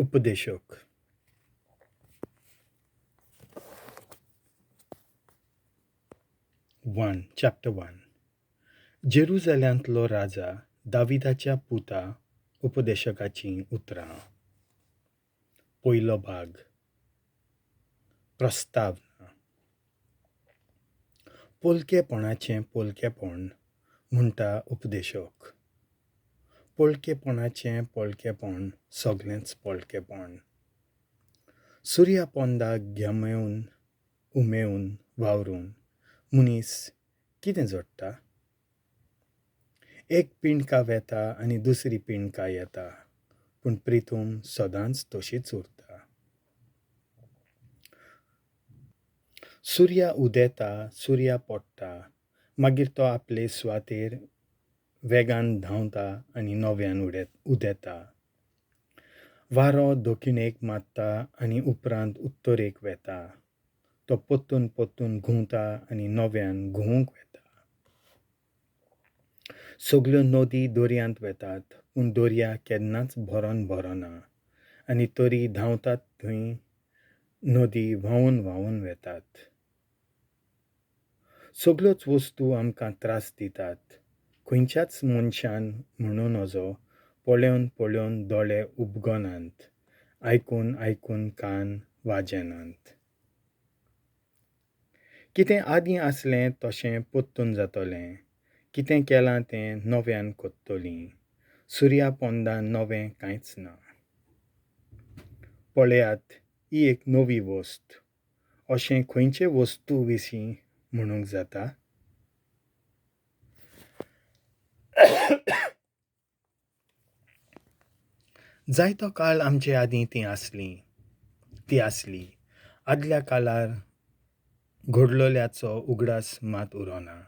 Upodexôk. Chapter 1. जेरुसलेमांतलो राजा दाविदाच्या पुता उपदेशकाची उतरां. पोयलो भाग. प्रस्तावना. पोलकेपणाचें polke-ponn mhonn-tta उपदेशक. पोलकेपणाचें polke-ponn sogllench polke-ponn. Suria ponda ghameun-umeun vavrun monis कितें zôddta. एक pinddka veta आनी dusri pinddka ieta, पूण प्रितूम सदांच तशीच उरता. सुर्या उदेता, सुर्या पडटा, मागीर तो आपले सुवातेर वेगान धांवता आनी नव्यान उदेता. वारो दक्षिणेक मारता आनी उपरांत उत्तरेक वेता. तो portun-portun घुंवता आनी नव्यान घुंवूंक वेता. सगल्यो नदी दर्यांत वेतात, पूण दर्या केन्नाच भरना आनी तरी धांवतात थंय नदी vhanvun-vhanvun वेतात. सगल्योच वस्तू आमकां त्रास दितात. खंयच्याच मनशान म्हणून नजो पळोवन दोळे उबगनात, आयकून कान वाजेनात. कितें आदीं आसलें तशें परतून जातलें, कितें केलां तें नव्यान कोत्तलीं. सुर्या पोंदान नवें कांयच ना. पळयात, ही एक नवी वस्त. अशें खंयचे वस्तू विशीं म्हणूंक जाता? जायतो काळ आमचे आदीं ती आसली. आदल्या काळार घडलोल्याचो उगडास मात उरोना.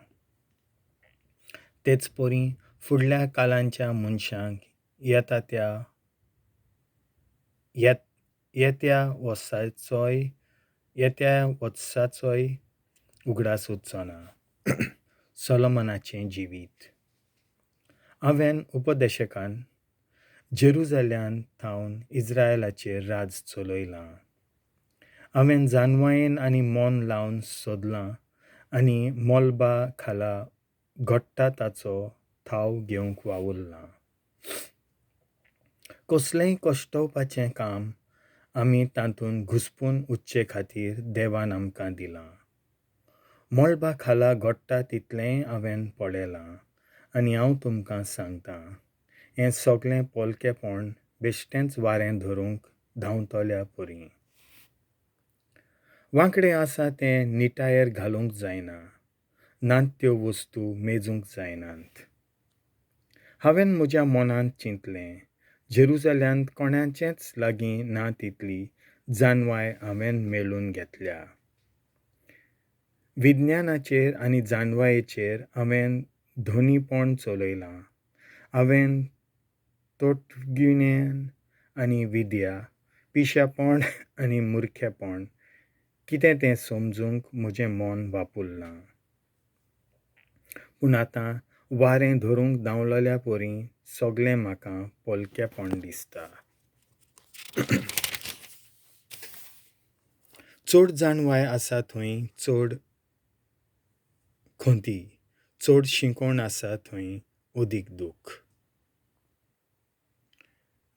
तेच परी फुडल्या काळांच्या मनशांक येत्या वर्साचोय उगडास उरचो ना. सोलोमनाचें जिवीत. हांवें उपदेशकान जेरुसलेमांत थावन इस्रायलाचेर राज चलयलां. हांवें जानवायेन आनी मोन लावन सोदलां आनी मोलबा खाला घडटा ताचो थाव घेवंक वावुरलां. कसलेंय कश्टवपाचें काम आमी तातूंत घुस्पून उरचे खातीर देवान आमकां दिलां. मोलबा खाला घडटा तितलेंय हांवें पळयलां आनी हांव तुमकां सांगतां, हें सगळें polkeponn बेश्टेंच वारें धरूंक धांवतल्या परी. वांकडे आसा तें निटायेर घालूंक जायना, नात त्यो वस्तू मेजूंक जायनात. हांवें म्हज्या मनांत चिंतलें, जेरुसलेमांत कोणाचेच लागीं ना तितली जानवाय हांवें मेळून घेतल्या. विज्ञानाचेर आनी जानवायेचेर हांवें धोनीपण चलयलां. हांवें तोटगिण्यांन आनी विद्या, पिशेपण आनी मुर्खेपण कितें तें समजूंक म्हजें मन वापरलां. पूण आतां वारें धरूंक धांवलोल्या परी सगळें म्हाका polkeponn दिसता. चड जानवाय आसा थंय चड खोंती, चड शिंकोण आसा थंय अदीक दूख.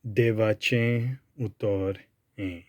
देवाचें उतर हें.